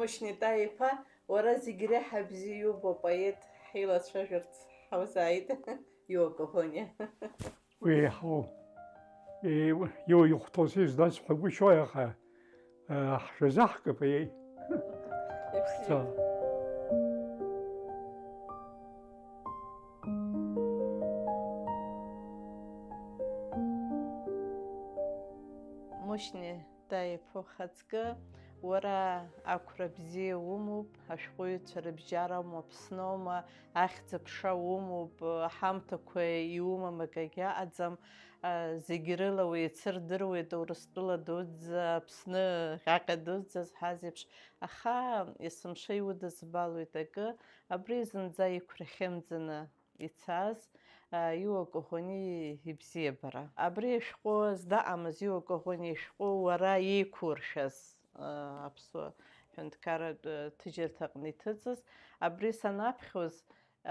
Мушьни-иԥа, уара зегь реиҳа бзиа иубо апоет ҳилацәажәарц ҳаузааит, Иуа Коӷониа. Уеиҳау, иухәҭоу сызласҳәагәышьои, аха ҳшазаҳкып, Мушьни-иԥа ухаҵкы, уара ақәра бзиа умоуп, ашәҟәыҩҩцәа рыбжьара аума, Аԥсны аума, ахьӡ-аԥша умоуп, аҳамҭақәа иумам акагьы аҟаӡам, зегь рыла уеицырдыруеит Урыстәыла дуӡӡа, Аԥсны ҟьаҟьа дуӡӡа зҳаз еиԥш, аха есымша иудызбалоит акы, абри зынӡа иқәрахьымӡаны ицаз Иуа Коӷониа ибзиабара. Абри ашәҟәы здаҟамыз Иуа Коӷониа ишәҟәы уара иеиқәуршәаз аԥсуа ҳәынҭқарратә ҭыжьырҭаҟны иҭыҵыз, абри санаԥхьоз,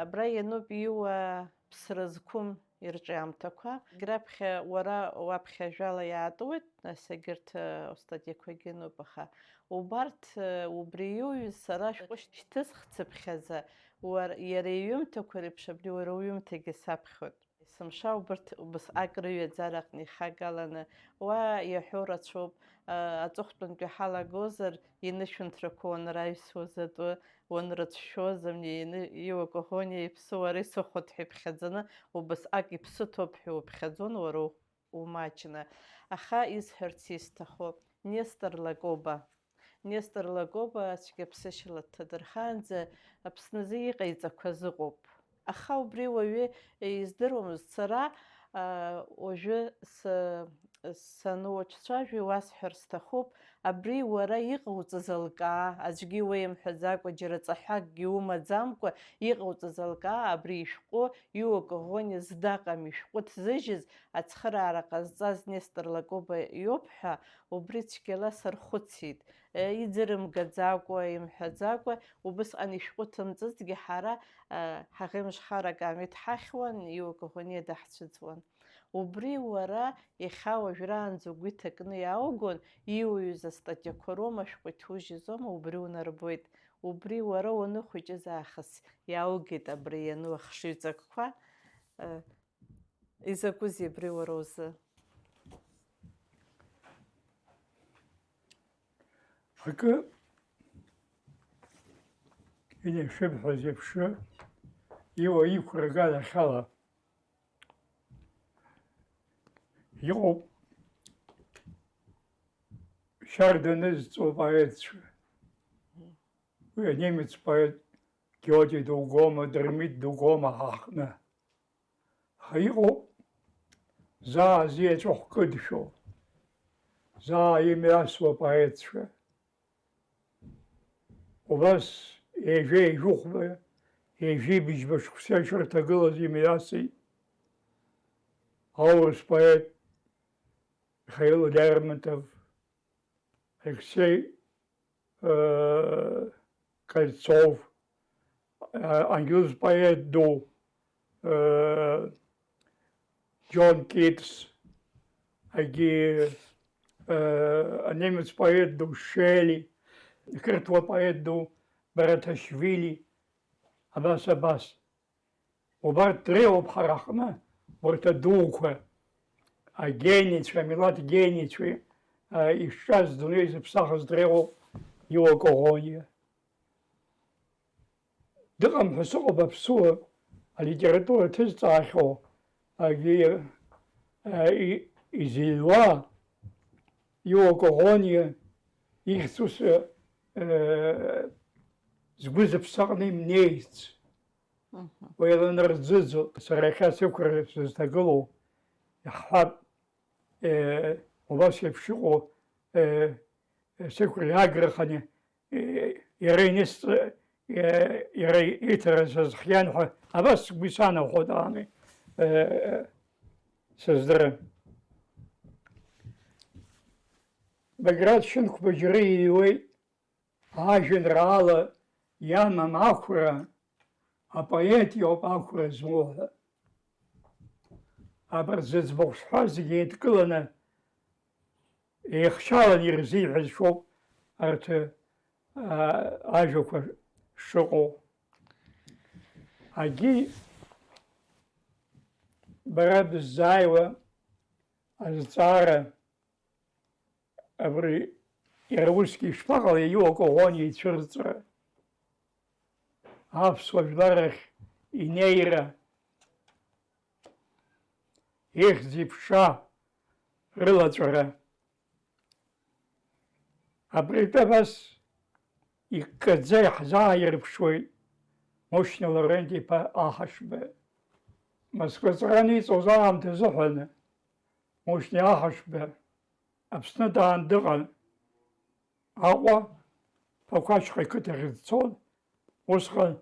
абра иануп Иуа ԥсра зқәым ирҿиамҭақәа. Раԥхьа уара уаԥхьа ажәала иаатуеит, нас егьырҭ устатиақәагьы ануп, аха убарҭ убри иуҩыз сара ашәҟәы шьҭысхцыԥхьаӡа, иара иҩымҭақәа реиԥш абри уара уҩымҭагьы саԥхьоит. Есымша убасҟак рыҩаӡараҟны ихагаланы, уа иаҳәо рацәоуп, аҵыхәтәантәи ҳалагозар, инышәынҭрақәа уанраҩсуаз атәы, уанрыцәшәоз, Иуа Коӷониа иԥсы уара исыхәоит ҳәа иԥхьаӡаны, убасҟак иԥсыҭоуп ҳәа уԥхьаӡон уара умаҷны. Аха исҳәарц исҭаху, Нестор Лагоба цәгьаԥсышьала дҭадырхаанӡа Аԥсназы иҟаиҵақәаз ыҟоуп. Аха убри уаҩы издыруамызт. Сара уажәы сануаҿцәажәо иуасҳәар сҭахуп, абри уара иҟауҵаз алкаа, аӡәгьы уеимҳәаӡакәа, џьара ҵаҳәакгьы умаӡамкәа иҟауҵаз алкаа, абри ишәҟәы Иуа Коӷониа здаҟам ишәҟәы ҭзыжьыз, ацхыраара ҟазҵаз Нестор Лагоба иоуп ҳәа, убри цәгьала сархәыцит. Иӡырымгаӡакәа, имҳәаӡакәа, убысҟан ишәҟәы ҭымҵызҭгьы ҳара ҳаӷеимышхара каамеҭ ҳахьуан, Иуа Коӷониа даҳцәыӡуан. Убри уара иахьа уажәраанӡа угәы иҭакны иааугон, иуҩыз астатиақәа роума, ашәҟәы иҭужьызома, убри унарбоит. Убри уара уаныхәыҷыз аахыс иааугеит абри иану ахшыҩҵакқәа. Изакәызеи абри уара узы? Акы инеишәыбҳәаз еиԥшы, Иуа иқәрагалахьала иҟоуп шьарда нызҵо апоетцәа. Уи анемец поет Георги Дугома, Дермит Дугома ҳаҟны. Аха иҟоуп заа зеиҵәахә кыдшәо, заа имҩасуа апоетцәа. Убас ежәа-ежәыхәба, ежәибыжьба шықәса ишырҭагылаз имҩасит аурыс поет Михаил Лермонтов, Алексей Кольцов, английский поет ду Джон Китс, немец поет ду Шелли, критва поет ду Бараташвили, абас. Убарҭ дреиуоуп ҳара ҳҟны, урҭ адуқәа, агеницәа, амилаҭ геницәа ишҿаз дунеи зыԥсахыз дреиуоуп Иуа Коӷониа. Дыҟам ҳәа сыҟоуп аԥсуа алитература ҭызҵаахьоу изыҩуа Иуа Коӷониа ихьӡус згәы зыԥсаҟны имнеиц. Уеиланарӡыӡо, сара иахьа сықәра сызҭагылоу, иаҳҳәап, убас еиԥш иҟоу сықәра иаграханы иара иҭара сазхиан ҳәа, абас сгәы санахәоит ани сыздырам. Баграт Шьынқәба џьара иҩуеит, ажәеинраала иамам ақәра, апоет иоуп ақәра змоу ҳәа. Абарҭ зыӡбахә сҳәаз зегьы еидкыланы, еихшьаланы ирзиҳәаз шәоуп арҭ ажәақәа шыҟоу. Агьи бара быззааиуа азҵаара абри иара усгьы ишԥаҟалеи иуакоӷониа ицәырҵра, аԥсуа жәлар рахь инеира, ихьӡ-иԥша рылаҵәара. Абритәы абас иккаӡа иҳзааирԥшуеит Мушьни Лавренти-иԥа Ахашба. Москваҵәҟьа иҵоз аамҭа азыҳәан Мушьни Ахашба Аԥсны даан дыҟан. Аҟәа Ԥақәачҟа иқыҭахь дцон. Усҟан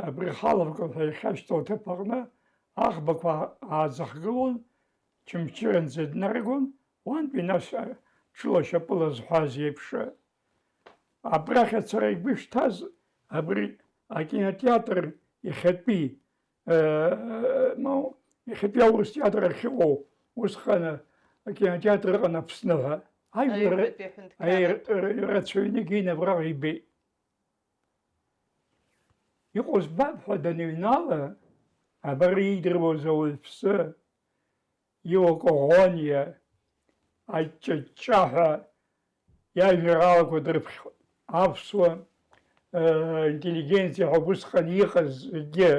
абри Халавка ҳәа ихьашьҭоу аҭыԥ аҟны аӷбақәа ааӡахгылон, Чымчыранӡа днаргон, уантәи нас ҽыла-шьапыла зҳәаз еиԥш. Абрахь ацара игәы ишҭаз абри акинотеатр иахьатәи аурыс театр ахьыҟоу усҟан акинотеатр ыҟан Аԥсны ҳәа. Рацәаҩнык инапраҟа ибеит. Иҟоу збап ҳәа даныҩнала, абар иидыруаз ауаҩԥсы, иуакоӷониа, аҷҷаҷҷа ҳәа иажәеинраалақәа дрыԥхьон. Аԥсуа интеллигенциа ҳәа усҟан иҟаз зегьы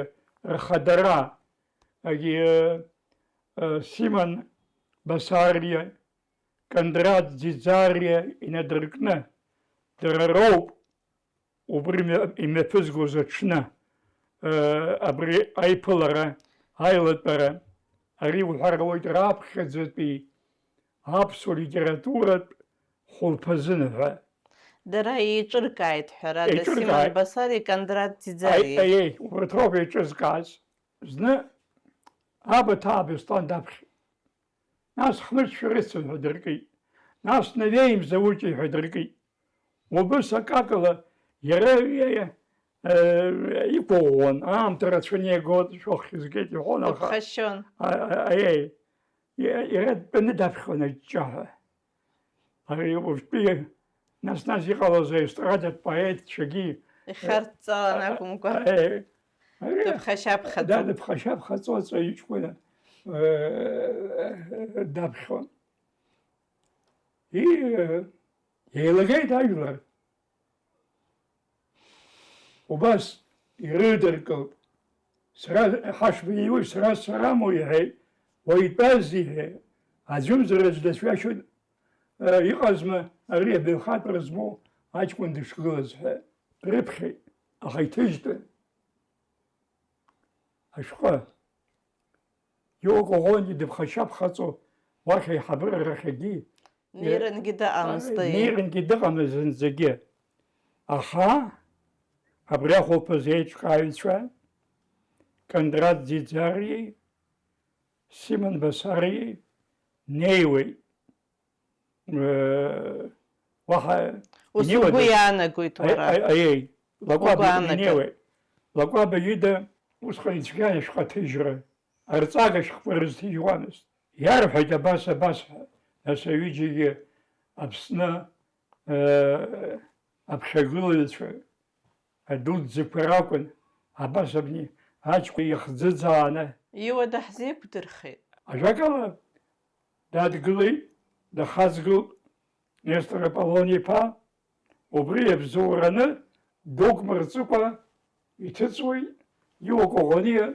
рхадара, Симон Басариа, Кондрат Ӡиӡариа инадыркны, дара роуп убри имҩаԥызгоз аҽны абри аиԥылара, аилатәара, ари уҳәар ауеит раԥхьаӡатәи аԥсуа литературатә хәылԥазын ҳәа. Дара еиҿыркааит ҳәарада Симон Басариа, Кондрат Ӡиӡариа. Убарҭ роуп еиҿызкааз. Зны абаҭаа Беслан даԥхьеит. Нас Хмыҷ Рыцын ҳәа дыркит. Нас Навеи Мзауҷи ҳәа дыркит. Убыс акакала иара иқәыӷәӷәан, аамҭа рацәаны иагот, шәохь изгеит иҳәон, аха Дыԥхашьон. Иара дтәаны даԥхьон аҷҷа ҳәа. Ари уажәтәи нас иҟалаз аестрадатә поетцәагьы Ихарҵалан акәымкәа. Дыԥхашьаԥхаҵо. Дыԥхашьаԥхаҵо аҵаҩыҷкәына даԥхьон. Еилагеит ажәлар. Убас ирыдыркылт. Ҳашба иуи сара сараму иҳәеит, уаҩтәаз иҳәеит. Аӡәымзаразы дацәажәоит, иҟазма ари абаҩхатәра змоу аҷкәын дышгылаз ҳәа рыԥхьеит, аха иҭыжьтәын. Ашәҟәы иуакоӷониа дыԥхашьаԥхаҵо уахь аиҳабыра рахьагьы Нерангьы дыҟамызт зынӡагьы. Аха абри ахәылԥаз еиҿкааҩцәа Кондрат Ӡиӡариеи, Симон Басариеи неиуеит. Ус угәы иаанагоит уара. Лакәаба инеиуеит. Лакәаба ида усҟан ицәгьан ашәҟаҭыжьра, арҵага шәҟәқәа рызҭыжьуамызт. Иарҳәоит абас ҳәа, нас аҩыџьагьы Аԥсны аԥхьагылаҩцәа адуӡӡақәа ракәын, абас абни аҷкәын ихӡыӡааны Иуа даҳзеиқәдырхеит. Ажәакала дадгылеит, дахаҵгылт Нестор Аполлон-иԥа, убри иабзоураны дук мырҵыкәа иҭыҵуеит иуакоӷониа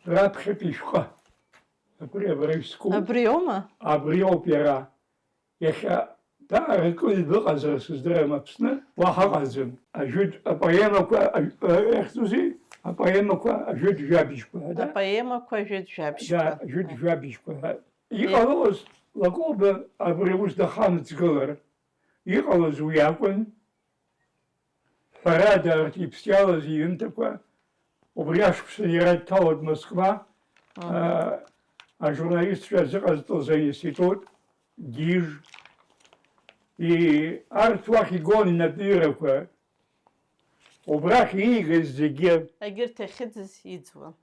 раԥхьатәи ишәҟәы. Абри аума? Абри ауп иара. Иахьа даара кыҩ дыҟазар сыздырам Аԥсны, уаҳа ыҟаӡам. Апоемақәа иахьӡузеи? Апоемақәа ажәытә-жәабжьқәа. Апоемақәа ажәытә-жәабжьқәа. Ажәытә-жәабжьқәа. Иҟалоз Лакоба абри ус дахамыҵгылар, иҟалаз уи акәын, ҳәарада арҭ иԥсиалаз иҩымҭақәа, убри ашықәсан иара дҭалоит Москва, ажурналистцәа зыҟазҵоз аинститут, ГИЖ, арҭ уахь игон инапҩырақәа, убрахь иигаз зегьы Егьырҭ иахьыӡыз иӡуан.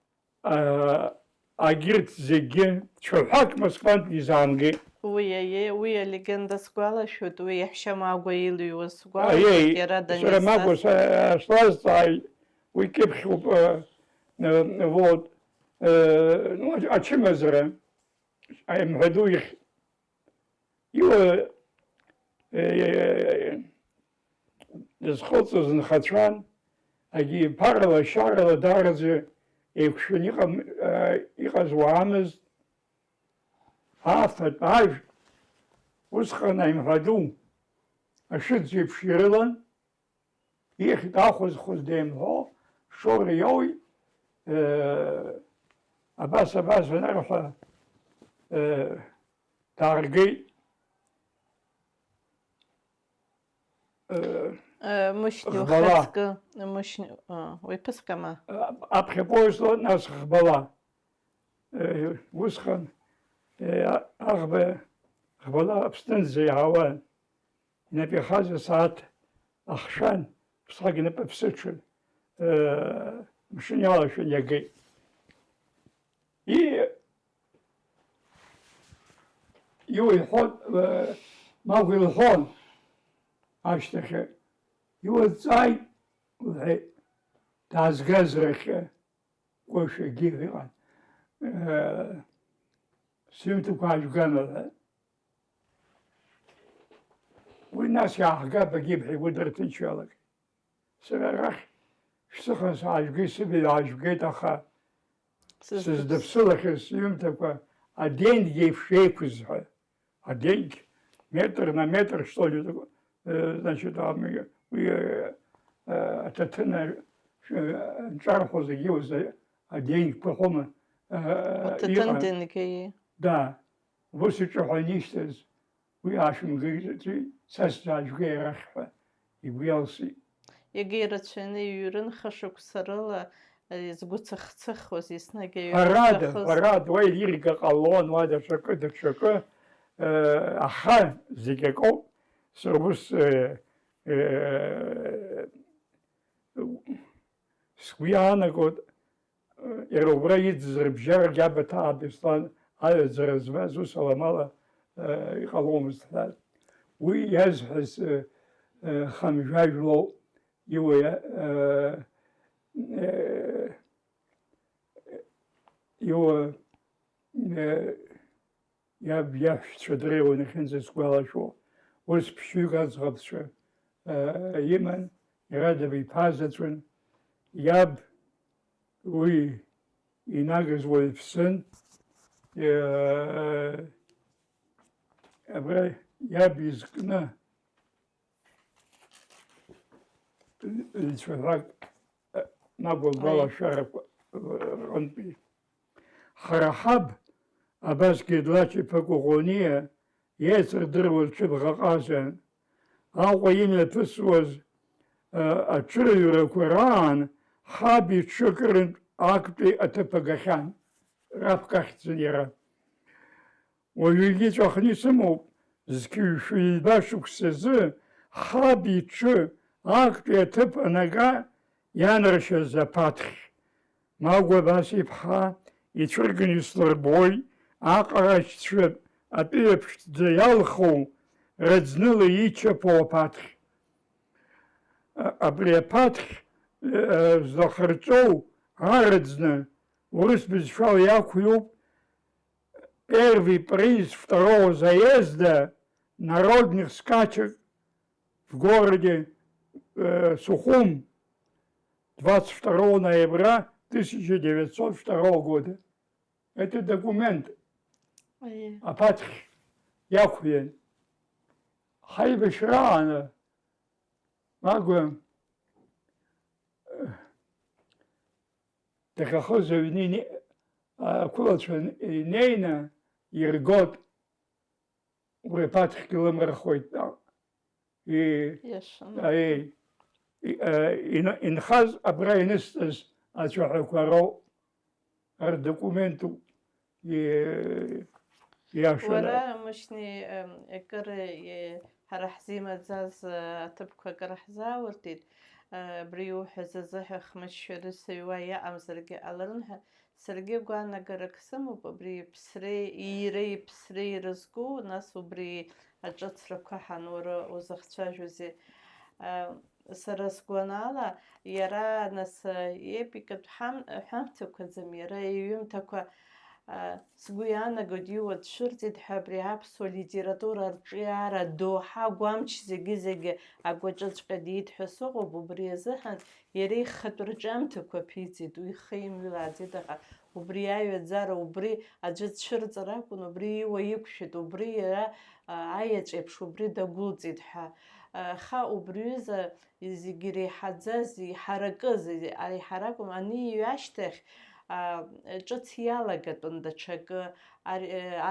агирт зегьы цәаҳәак Москвантә изаамгеит. Уи алегенда сгәалашәоит, уи иаҳәшьа Магәа илыҩуаз Аиеи, сгәалашәоит, иара сара Магәа слазҵааит, уи кьыԥхьуп, вот, ну, ачымазара, аимҳәаду ихь. Дызхәыцыз нхацәан, агьи ԥарала, шьарала даараӡа еиқәшәаны иҟаз уаамызт. Афатә, ажә, усҟан аимҳәаду ашыӡ еиԥш ирылан, ихьт ахәызхәыз деимҳәо, шоура иоуит, абас анарҳәа дааргеит. Мышьни ухаҵкы, уи ԥысҟама? Аԥхьа поезд нас ӷбала. Усҟан ӷбала Аԥснынӡа иаауан. Инап ихаз асааҭ ахшәан, усҟак инапы ԥсыҽын, мшын иалашәан иагеит. Иуиҳәон, Магәа илҳәон ашьҭахьы, иуаҵааит, лҳәеит, даазгазрахьы, Кәашәагьы иҟан, сҩымҭақәа аажәган лҳәеит. Уи нас иааҳгап агьибҳәа игәы дырҭынчралак. Сара арахь шәсыхан саажәгеит, сыбаҩ аажәгеит, аха сыздыԥсылахьаз сҩымҭақәа аденгь еиԥш еиқәызҳәа. Аденгь метр на метр, что ли, значит, уи аҭаҭын нҿархәо зегьы аденгь ԥыхәома Аҭаҭын денгеи. Да, ус иҿаҳәаны ишьҭаз, уи аашәымгеит, са саажәгеит арахь ҳәа игәы иалсит. Иага ирацәаны иҩрын хашықәса рыла згәы цыхцыхуаз еснагь Ҳәарада, уа илирика ҟалон, уа даҽакы, аха зегь акоуп, сара ус сгәы иаанагоит, иара убра иӡыз рыбжьарагь Абаҭаа Беслан аҩаӡара змаз ус аламала иҟаломызт ҳәа. Уи иазҳәаз хамжәажәлоуп, иаб иаҳәшьцәа дреиуан иахьынӡасгәалашәо. Ус ԥшьҩык аӡӷабцәа иман, иара дабиԥазаҵәын, иаб уи инагаз уаҩԥсын, абра иаб изкны цәаҳәак Магәа лгәалашәарақәа рҟынтәи. Ҳара ҳаб, абасгьы Длач-иԥа Коӷониа, иеицырдыруаз ҽыбӷаҟазан. Аҟәа имҩаԥысуаз аҽырҩрақәа раан, ҳаб иҽыкрынтә актәи аҭыԥ агахьан, раԥкахьӡан иара. Уажәыгьы ҵәахны исымоуп, зқьҩ-шәҩба шықәсазы ҳаб иҽы актәи аҭыԥ анага ианаршьаз аԥаҭхь. Магәа абас-иԥҳа ицәырганы ислырбоит, аҟарачцәа атәыҩаԥшӡа иалху, раӡныла ичаԥо аԥаҭхь. Абри аԥаҭхь злахырҵоу араӡны урыс бызшәала иақәиоуп первый приз второго заезда народных скачек в городе Сухум 22 ноября 1902 года. Это документ. Апатхи Яхуен. Хайба Шраана. Магуа. Дахахозовни Кулачвен Нейна Иргот. Урепатхи Киломрахойт. И инхаз абраинистас ацәаҳәақәа ардокументу иашала. Уара мышьни акыр ҳара ҳзимаӡаз аҭыԥқәа акыр ҳзауртит. абри иуҳәаз азыҳәа хмыччаҩыс сыҩуа иаҟамзаргьы ҟаларын ҳәа саргьы гәаанагарак сымоуп абри иԥсреи ииреи иԥсреи ирызку, нас убри аҿыцрақәа ҳанура узахцәажәози. Сара сгәанаала иара нас епикатә ҳәамҭақәаӡам, иара иҩымҭақәа сгәы иаанагоит иуа дшәырҵеит ҳәа абри аԥсуа литература арҿиаара доуҳа агәамч зегьы агәаҿыҵәҟьа диит ҳәа сыҟоуп. Убри азыҳәан иара ихатә рҿиамҭақәа ԥиҵит, уи ихы имҩылааӡеит, аха убри аҩаӡара, убри аӡәы дцәырҵыр акәын, убри иуа иқәшәеит, убри иара аиаҵә еиԥш убри дагәылҵит ҳәа. Аха убриҩыза зегьы иреиҳаӡаз, иҳаракыз, аиҳаракәым аниҩ ашьҭахь ҿыц иалагатәын даҽакы,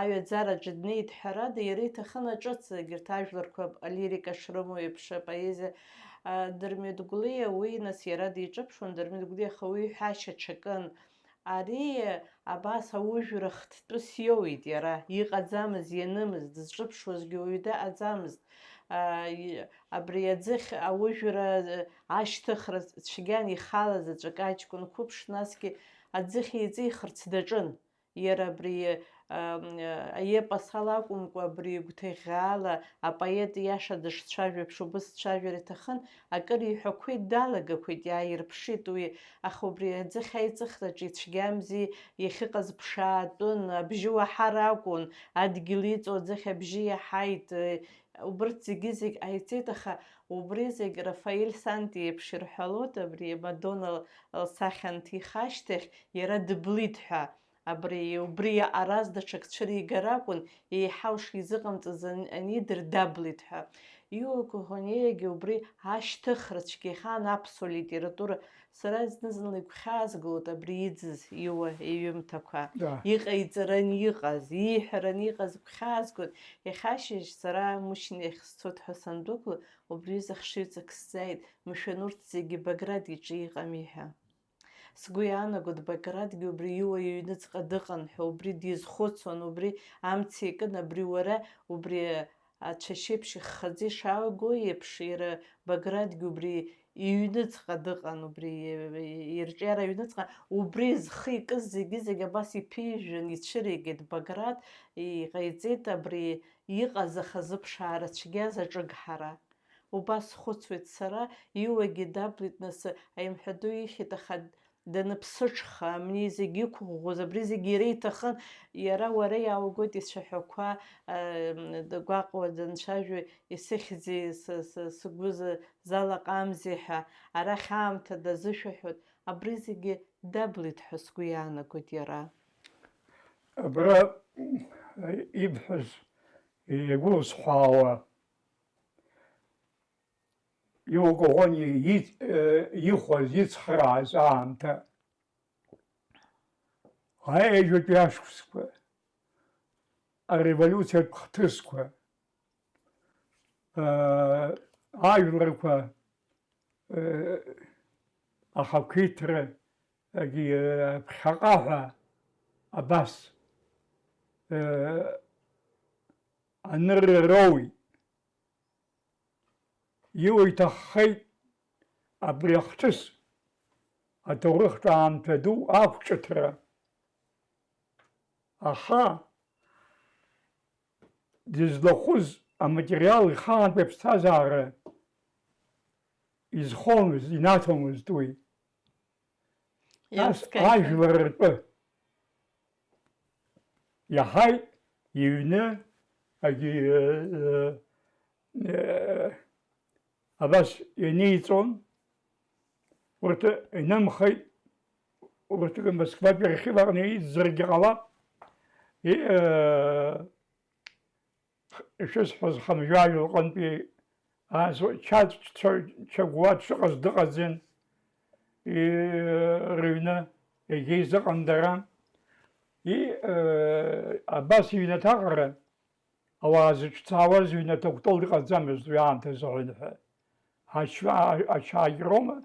аҩаӡараҿы днеит ҳәарада, иара иҭахын аҿыц егьырҭ ажәларқәа алирика шрымоу еиԥш апоезиа. Дырмит Гәлиа уи нас иара диҿыԥшуан, Дырмит Гәлиа аха уи ҳәашьа ҽакын. Ари абас аужәра хҭтәыс иоуит иара, иҟаӡамыз, ианымыз, дызҿыԥшуазгьы уаҩ даҟаӡамызт. Абри аӡыхь аужәра ашьҭыхра цәгьан ихалаз аҵәак аҷкәын қәыԥш, насгьы аӡыхь еиҵихырц даҿын. Иара абри аепос ала акәымкәа, абри гәҭыӷьӷьаала апоет иаша дышцәажәо еиԥш убыс дцәажәар иҭахын, акыр иҳәақәеит, далагақәеит, иааирԥшит уи. Аха убри аӡыхь аиҵыхраҿы ицәгьамзи, иахьыҟаз ԥшаатәын, абжьы уаҳар акәын, адгьыл иҵоу аӡыхь абжьы иаҳаит. Убырҭ зегьы ҟаиҵеит, аха убри зегь Рафаель Санти еиԥш ирҳәалоит, абри Мадона лсахьа анҭиха ашьҭахь иара дыблит ҳәа. Убри аҟараз даҽак цәыригар акәын, еиҳау шизыҟамҵаз анидыр даблит ҳәа. Иуа Коӷониагьы убри ашьҭыхра цәгьа ихаан аԥсуа литература. Сара зны-зынла игәхьаазгалоит абри иӡыз иуа иҩымҭақәа. Иҟаиҵаран иҟаз, ииҳәаран иҟаз гәхьаазгоит. Иахьашьыжь сара Мушьни иахь сцоит ҳәа сандәықәла, убриазы хшыҩҵак сзааит, мшәан урҭ зегьы Баграт иҿы иҟами ҳәа. Сгәы иаанагоит Багратгьы убри иуа иҩныҵҟа дыҟан ҳәа, убри дизхәыцуан, убри амца икын, абри уара, убри ацәашьеиԥш иххаӡа ишааго еиԥш, иара Багратгьы убри иҩныҵҟа дыҟан, убри ирҿиара иҩныҵҟа, убри зхы икыз зегьы абас иԥижәан, ицәыригеит Баграт, иҟаиҵеит абри иҟаз ахазыԥшаара цәгьаз аҿыгҳара. Убас схәыцуеит сара, иуагьы даблит, нас аимҳәаду ихьит, аха даныԥсыҽха, амни зегьы иқәыӷәӷәоз, абри зегьы иара иҭахын, иара уара иааугоит ицәаҳәақәа гәаҟуа данцәажәо, исыхьӡи сгәы залаҟамзи ҳәа, арахь аамҭа дазышәаҳәоит, абри зегьы даблит ҳәа сгәы иаанагоит иара. Абра ибҳәаз игәылсхәаауа, иуа Коӷониа ихәаз, ицхрааз аамҭа, аежәатәи ашықәсқәа, ареволиуциатә хҭысқәа, ажәларқәа ахақәиҭра, ԥхьаҟа ҳәа абас анырроуит. Иуа иҭаххеит абри ахҭыс аҭоурыхтә аамҭа ду ақәҿыҭра. Аха дызлахәыз аматериал ихаантәи аԥсҭазаара изхомызт, инаҭомызт уи. Нас ажәлар ртәы иаҳаит, иҩны, абас ианиҵон, урҭ инымхеит, урҭ Москватәи архив аҟны иӡӡаргьы ҟалап. Ишысҳәаз Хамжәажә лҟынтәи Чагәуа дшыҟаз дыҟаӡен, рыҩны егьа изыҟан дара. Абас иҩнаҭаҟара ауаа зыҿцаауаз ҩнаҭа кәтол иҟаӡамызт уи аамҭазы ҳәа. Ачаагьрома.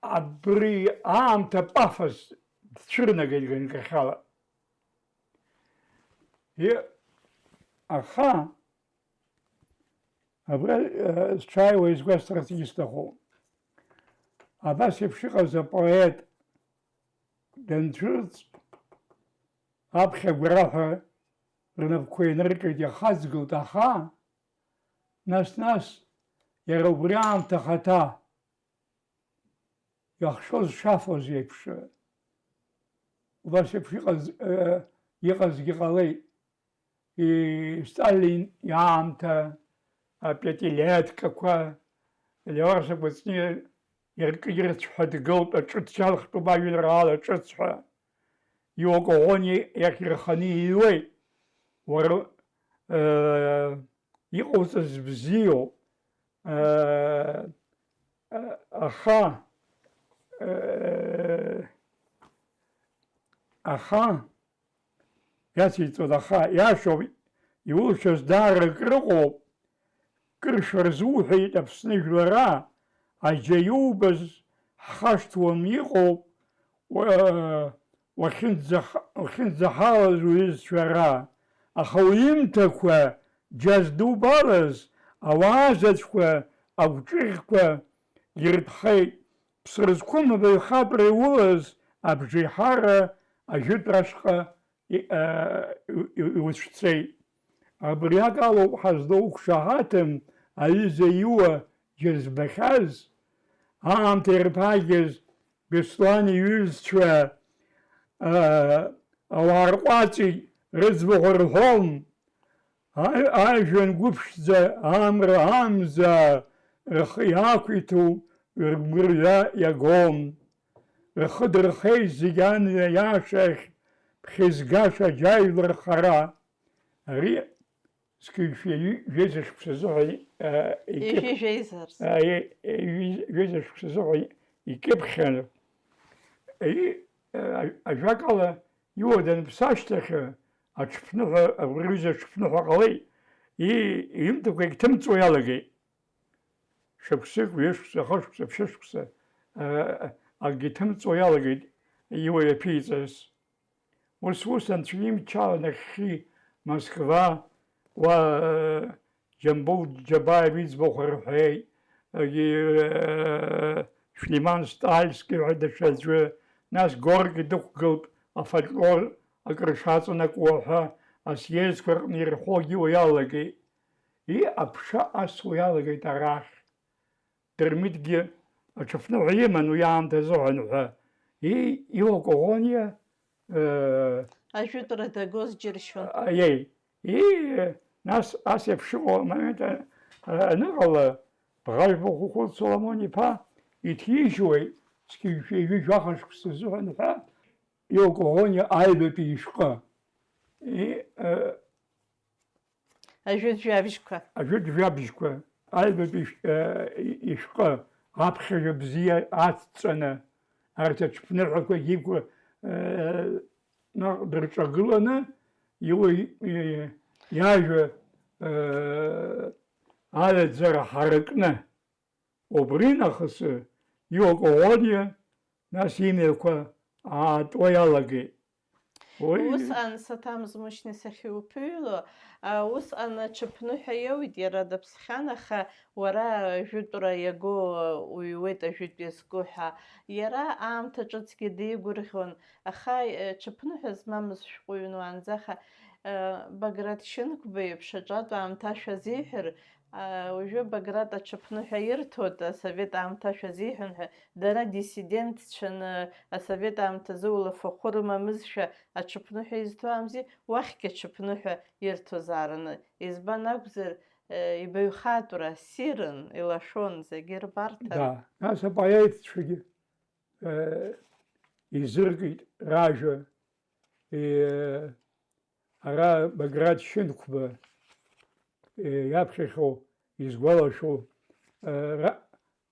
Абри аамҭа пафос дцәырнагеит ганкахьала. Аха абра сҽааиуа изгәасҭарц исҭахуп. Абас еиԥш иҟаз апоет данцәырҵ, аԥхьа гәараҳәа рнапқәа иныркит, иахаҵгылт, аха нас иара убри аамҭа хаҭа иахшоз шафоз еиԥш убас еиԥш иҟазгьы ҟалеит. Сталин иаамҭа апиатилеткақәа Леон Шабыцни ирцәҳәа дгылт, аҿыцәалхтәуп ажәеинраала ҿыцҳәа. Йoko Ono иахьирханы иҩуеит. Уара иҟоуҵаз бзиоуп. Аха иациҵоит, аха иашоуп, иулшаз даара крыҟоуп. Кыршәа рзуҳәеит Аԥсны жәлара, аџьа иубаз ҳхашҭуам, иҟоуп уахьынӡаҳалаз уҩызцәара. Аха уимҭақәа џьаз дубалаз, ауаа заҵәқәа агәҿыӷьқәа иртәхеит. Ԥсра зқәым абаҩхатәра иулаз абжеиҳара ажәытәрашҟа иуцәцеит. Абриак алоуп ҳазлоуқәшаҳаҭым аҩыза иуа џьазбахьаз, аамҭа ирԥагьаз Беслан иҩызцәа ауаа рҟәаҵит, рыӡбахә рҳәом. Ажәҩан гәыԥшӡа, амра, амза рхы иақәиҭуп, ргәырҩа иагом. Рхы дырхеит зегь амҩа иашахь, ԥхьизгаша аџьажәлар хара. Ари ҩежьа шықәса зыҟа икьыԥхьан. Ажәакала иуа данԥсашьҭахь аҽԥныҳәа, аҩыза аҽԥныҳәа ҟалеит. Имҭақәа егьҭымҵуа иалагеит. Шықәсык, ҩышықәса, хышықәса, ԥшьышықәса акгьы ҭымҵуа иалагеит иуа иаԥиҵаз. Ус анцәа имчала нахьхьи Москва, уа Џьамбул Џьабаев иӡбахә рҳәеит, Шлиман Стальски ҳәа даҽа аӡәы, нас Горки дықәгылт афольклор акрышаҵанакуа ҳәа асиезқәа рҟны ирҳәогьы уи иалагеит. Аԥша асуа иалагеит арахь. Дырмитгьы аҽыԥныҳәа иман уи аамҭа азыҳәан ҳәа. Йoko Ono ажәытәра дагоз џьыршьон. Нас ас еиԥш иҟоу амомент аныҟала, Бӷажәба Хәыхәыт Соломон-иԥа иҭижьуеит цқьа ахашықәса азыҳәан ҳәа Йoko Ono аҩбатәи ишәҟы. Ажәытә жәабжьқәа аҩбатәи ишәҟы аԥхьажәа бзиа ацҵаны, арҭ аҽԥныҳәақәа игәы дырҿагыланы иажәа аҩаӡара ҳаракны, убри нахыс Йoko Ono нас имҩақәа аатуа иалагеит. Усҟан саҭамзмышьни сахьуԥыҩло, усҟан аҽыԥныҳәа иоуит, иара даԥсхьан, аха уара ажәытәра иаго уҩуеит, ажәытә иазку ҳәа. Иара аамҭа ҿыцгьы деигәырӷьон, аха ҽыԥныҳәа змамыз шәҟәыҩҩы уаанӡаха Баграт Шьынқәба еиԥш аҿатәи аамҭашәа азиҳәар, уажәы Баграт аҽыԥныҳәа ирҭоит асовет аамҭашәа азиҳәан ҳәа, дара диссидентцәан асовет аамҭазы улафахәы рымамызшәа аҽыԥныҳәа изҭоамзи, уахьгьы аҽыԥныҳәа ирҭозаарын. Избан акәзар, ибаҩхатәра ссирын, илашон, зегьы рбарҭан. Нас апоетцәагьы изыркит ражәа. Ара Баграт Шьынқәба иаԥхьахьоу изгәалашәо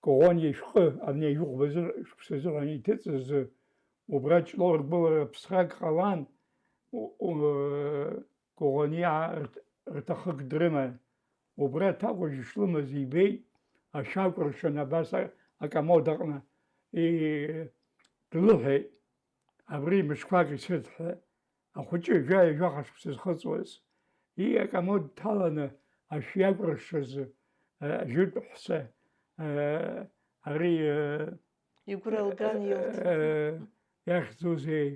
Ono ишәҟы абни аҩыӷба шықәса азыҳәан иҭыҵыз, убра ҷлоу-ргәылара ԥсрак ҟалан, Ono рҭахык дрыман. Убра аҭакәажә ишлымаз ибеит, ашәакәыршан абас акомод аҟны длыҳәеит, абри мышқәак ицәыҭ ҳәа. Ахәыҷы жәахашықәса зхыҵуаз, акомод дҭаланы ашә иакәыршаз ажәытә ҳәса ари игәра лган илҭеит. иахьӡузеи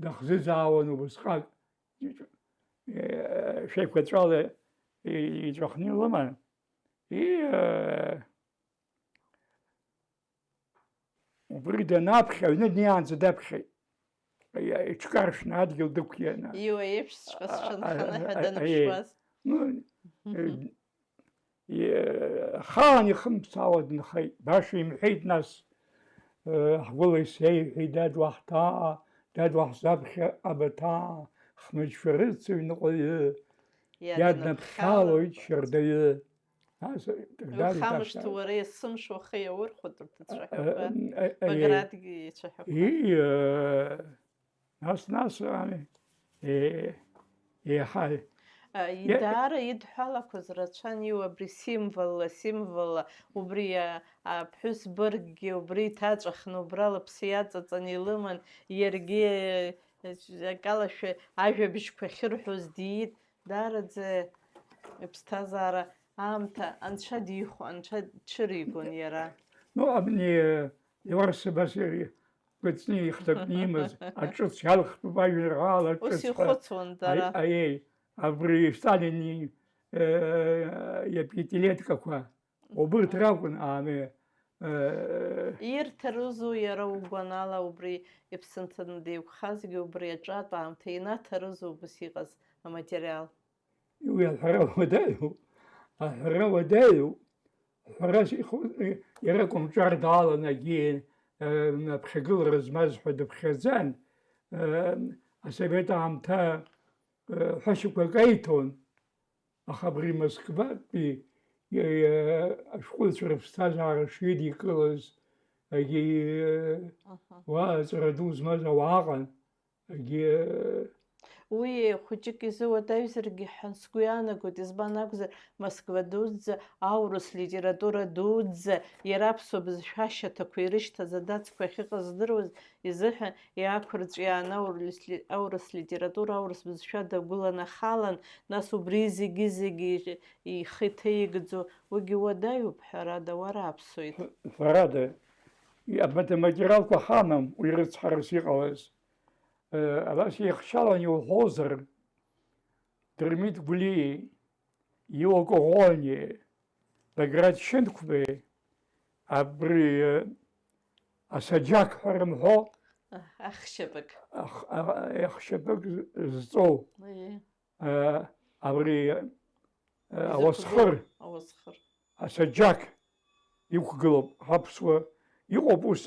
дахзыӡаауан убасҟак шәеиқәаҵәала иҵәахны илыман. Убри данаԥхьа, аҩны днеиаанӡа даԥхьеит. Иҽкаршәны адгьыл дықәианы. Иуа еиԥшҵәҟьа сшанханы ҳәа даныԥшуаз. Хаан ихымԥсаауа дынхеит. Баша имҳәеит нас, ҳгәыла исеиҳәеит, дад уаҳҭаа, дад уаҳзаԥхьа абаҭаа, хмыҷқәа рыцыҩныҟәаҩы, иаднаԥхьалоит шьардаҩы. Ухамышҭуа уара есымш уахы иаурхәоит урҭ ацәаҳәақәа. Багратгьы ицәаҳәақәа. Нас еиҳа Даара идҳәалақәаз рацәан иуа абри символла, убри аԥҳәыс бырггьы убри иҭаҵәахны убра лыԥсы иаҵаҵаны илыман, иаргьы акалашәа ажәабжьқәа ахьырҳәоз диит. Даараӡа иԥсҭазаара аамҭа анцәа дихо, анцәа дҽыригон иара. Абни Леуарса Кәыҵни ихҭакны имаз аҿыц иалхтәуп ажәеинраала аҿыц. Ус ихәыцуан дара. Абри Сталин иапетилеткақәа убырҭ ракәын ирҭарызу иара угәанала убри иԥсынҭаны деиқәхазгьы убри аҿатә аамҭа инаҭарызу убас иҟаз аматериал. Уи аҳәара уадаҩуп. Аҳәара иара Кәымҿар дааланагьы ԥхьагылара змаз ҳәа дыԥхьаӡан. Асовет аамҭа ҳәашьақәак аиҭон, аха абри Москватәи ашәҟәыҩҩцәа рыԥсҭазаара шидикылаз уа аҵара ду змаз ауааҟан. Уи хәыҷык изыуадаҩзаргьы сгәы иаанагоит, избан акәзар Москва дуӡӡа аурыс литература дуӡӡа иара аԥсуа бызшәа ашьаҭақәа ирышьҭаз адацқәа ахьыҟаз здыруаз изыҳәан иаақәырҵәиаан аурыс литература, аурыс бызшәа дагәыланахалан, нас убри зегьы ихы иҭеигӡо, уигьы уадаҩуп ҳәарада, уара аԥсуеит. Ҳәарада, аматериалқәа ҳамам уи рыцҳарас иҟалаз. Абас иахшалан иуҳәозар, Дырмит Гәлиеи, Иуа Коӷониеи, Баграт Шьынқәбеи, абри асаџьақ ҳәа рымҳәо ахшьапык зҵоу абри ауасхыр асаџьақ иқәгылоуп ҳаԥсуа. Иҟоуп ус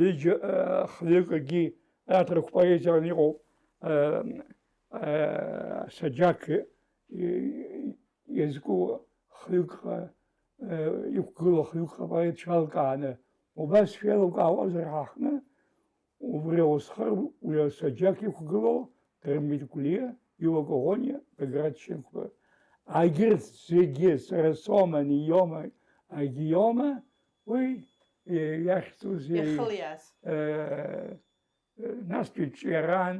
ҩыџьа хҩыкгьы аҭырқә поезиан иҟоуп асаџьақ иазку хҩыкҟа иқәгыло хҩыкҟа поет шәалкааны. Убас шәеилкаауазар ҳаҳкны, убри аусхыр уи асаџьақ иқәгыло Дырмит Гәлиа, Иуа Коӷониа, Баграт Шьынқәба. Агьырҭ зегьы сара соума, агиома уи иахьӡузеи иахылиааз. Настәи ҿиаран,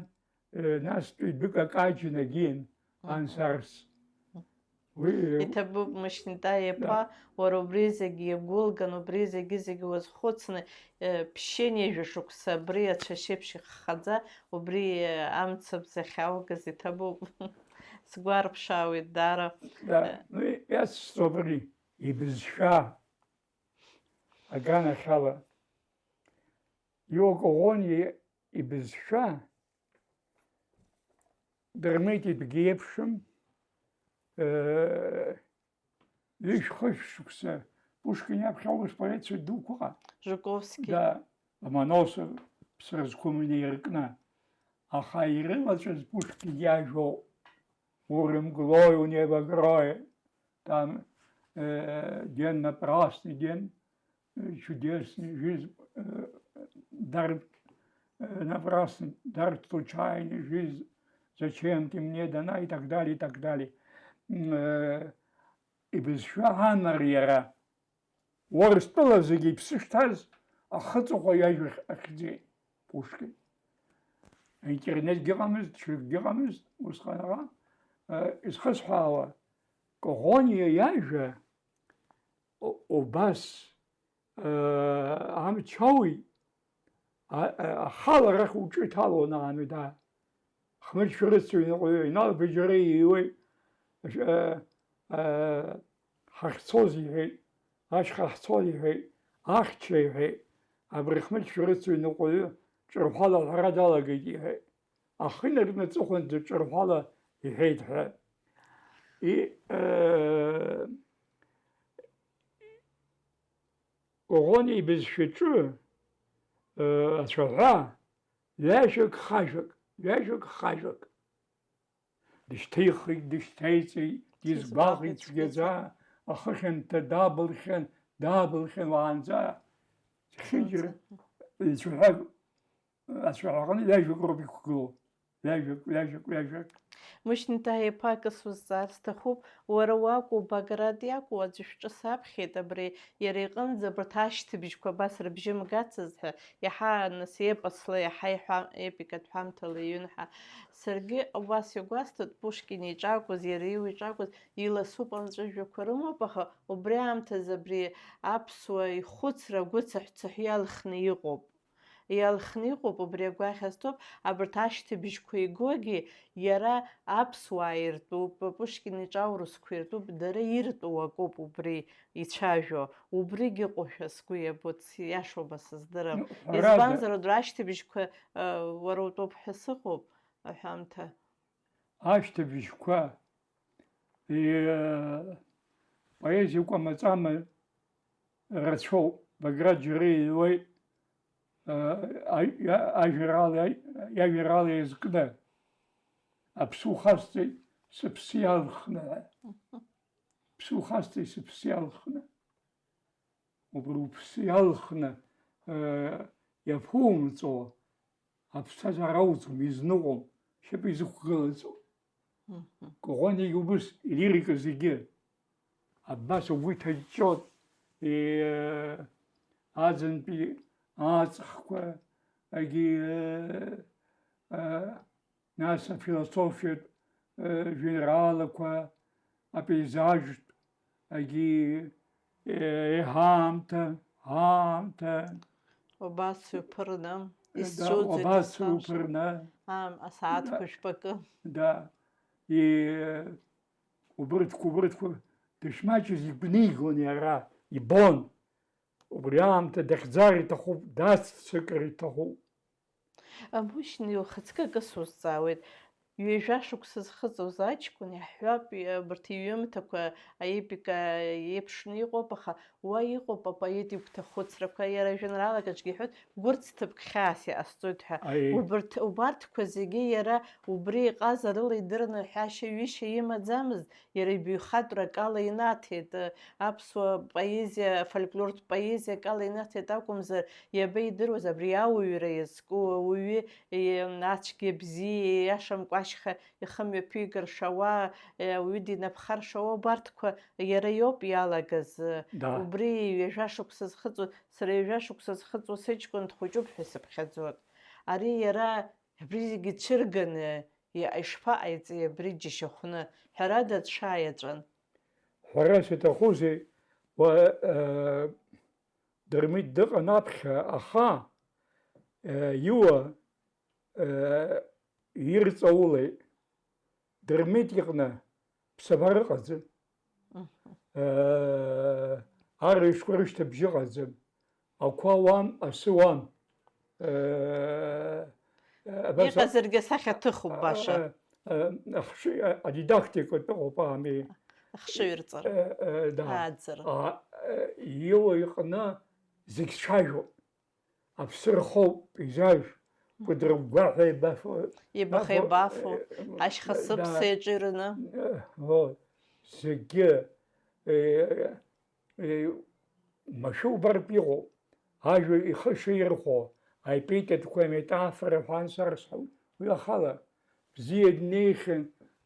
настәи Дәык Акаҷын агьин ансарс. Иҭабуп Мышьнита иԥа, уара убри зегьы иагәылган, убри зегьы уазхәыцны ԥшьшьение жәашықәса абри ацәашьеиԥш иххаӡа, убри амцабз ахьаугаз иҭабуп. Сгәарԥшаауеит даара. Иацсҵо абри ибызшәа аганахьала. Иуа Коӷониа ибызшәа Дырмититәгьы еиԥшым, ҩышьхышә шықәса Пушкин иаԥхьа аурыс поетцәа дуқәа. Жуковски. Ломоносов ԥсра зқәым инеиркны. Аха ирылаҵәаз Пушкин иажәоуп. Урымглой, у неба грое. Там день напрасный, день чудесный, жизнь дар напрасный, дар случайный, жизнь зачем ты мне дана и так далее, и так далее. Ибызшәа анар иара. Урыстәыла зегьы иԥсышьҭаз ахыҵыхәа иажәа ахьӡеит Пушкин. Интернетгьы ыҟамызт, ҽакгьы ыҟамызт усҟан аҟа. Изхысҳәаауа, Коӷониа иажәа убас амчауи ахала рах уҿиҭалон аамҩада. Хмыршәарыцаҩ ныҟәаҩы иналбыџьара ииуеит, ҳахьцоз иҳәеит, ашьха ҳцон иҳәеит, ахьча иҳәеит, абри хмыршәарыцаҩ ныҟәаҩы ҿырҳәала аҳәара далагеит иҳәеит. Ахы инаркны аҵыхәанӡа ҿырҳәала иҳәеит ҳәа. Коӷони ибызшәаҿы ацәаҳәа ҩажәак хажәак дышьҭеихит, дышьҭеиҵеит, дизгәаҟит цәгьаӡа, ахы хьанҭа даабылхьан уаанӡа. Зехьынџьара ацәаҳәаҟны ҩажәак роуп иқәгылоу. Ҩажәак. Мышьнҭаа-иԥа акы сузҵаар сҭахуп, уара уакәу, Баграт иакәу, аӡәы шәҿы саԥхьеит абри иара иҟынӡа абарҭ ашьҭыбжьқәа абас рыбжьы мгацыз ҳәа, иаҳа нас епосла, иаҳа епикатә ҳәамҭала иҩынҳа. Саргьы убас игәасҭоит, Пушкин иҿакәыз, иара иуиҿакәыз иласуп анҵәыжәҩақәа рымоуп, аха убри аамҭазы абри аԥсуа ихәыцра агәыцаҳә-цаҳә иалхны иҟоуп, убри агәаӷь азҭоуп, абарҭ ашьҭыбжьқәа игогьы иара аԥсуаа иртәуп, Пушкин иҿаурысқәа иртәуп, дара иртәу акоуп убри ицәажәо. Убригь ыҟоушәа сгәы иабоит, иашоума сыздырам. Избанзар удра ашьҭыбжьқәа уара утәуп ҳәа сыҟоуп аҳәамҭа. Ашьҭыбжьқәа поезиақәа маҵама рацәоуп, Баграт џьара иуеит. Иажәеинраала иазкны аԥсы ухасҵеит сыԥсы иалхны. Ԥсы ухасҵеит сыԥсы иалхны. Убри уԥсы иалхны иаԥумҵо аԥсҭазаара ауӡом, изныҟәом, шьапы изықәгылаӡом. Коӷони убыс илирика зегьы абас угәы иҭаҷҷоит аӡынтәи аҵхқәа, нас афилософиатә жәеинраалақәа, апейзажтә, аамҭа. Убас иуԥырны, убас иуԥырны. Асааҭқәа жәпакы. Да. Убырҭқәа дышмаҷыз игәнигон иара, ибон. Убри аамҭа дахьӡар иҭахуп, даццакыр иҭахуп. Мушьни ухаҵкы акы сузҵаауеит. Ҩажәа шықәса зхыҵуаз аҷкәын иаҳҳәап, абарҭ иҩымҭақәа аепика еиԥшны иҟоуп, аха уа иҟоуп апоет игәҭахәыцрақәа, иара жәеинраалак аҿгьы иҳәоит, гәырӡ-ҭыԥк хьаас иҟасҵоит ҳәа. Убарҭқәа зегьы иара убри иҟазарыла идырны ҳәашьа-ҩышьа имаӡамызт, иара ибаҩхатәрак ала инаҭеит, аԥсуа поезиа, фольклортә поезиак ала инаҭеит акәымзар, иабеидыруаз абри ауаҩра иазку, ауаҩы ацәгьа бзиа, иашамкәа ашьха ихымҩаԥигар-шауа, ауаҩы динапхар-шауа, убарҭқәа иара иоуп иалагаз. Убри ҩажәа шықәса зхыҵуа, сара ҩажәа шықәса зхыҵуа сыҷкәын дхәыҷуп ҳәа сыԥхьаӡоит. Ари иара абри зегьы цәырганы ишԥаҟаиҵеи абри џьашьахәны, ҳәарада дшааиаҵәан. Ҳәарас иҭахузеи, Дырмит дыҟан аԥхьа, аха иуа ирҵаулеит. Дырмит иҟны ԥсабара ыҟаӡам. Арыжәқәа рышьҭыбжьы ыҟаӡам. Ақәа уам, асы уам. Иҟазаргьы асахьаҭыхуп баша. Адидактикатә ыҟоуп аами. Ахшыҩрҵара, ааӡара. Иуа иҟны зегь цәажәоуп. Аԥсы рхоуп, пейзаж. Кәыдрыгәгәаҳәа Ибаха-ибафо, ашьха сыԥса иаҿираны. Зегьы машәы убартә иҟоуп. Ажәа ихы ширхәо, аепитетқәа, аметафорақәа ансарсҳәоит. Уи ахала бзиа днеихьан,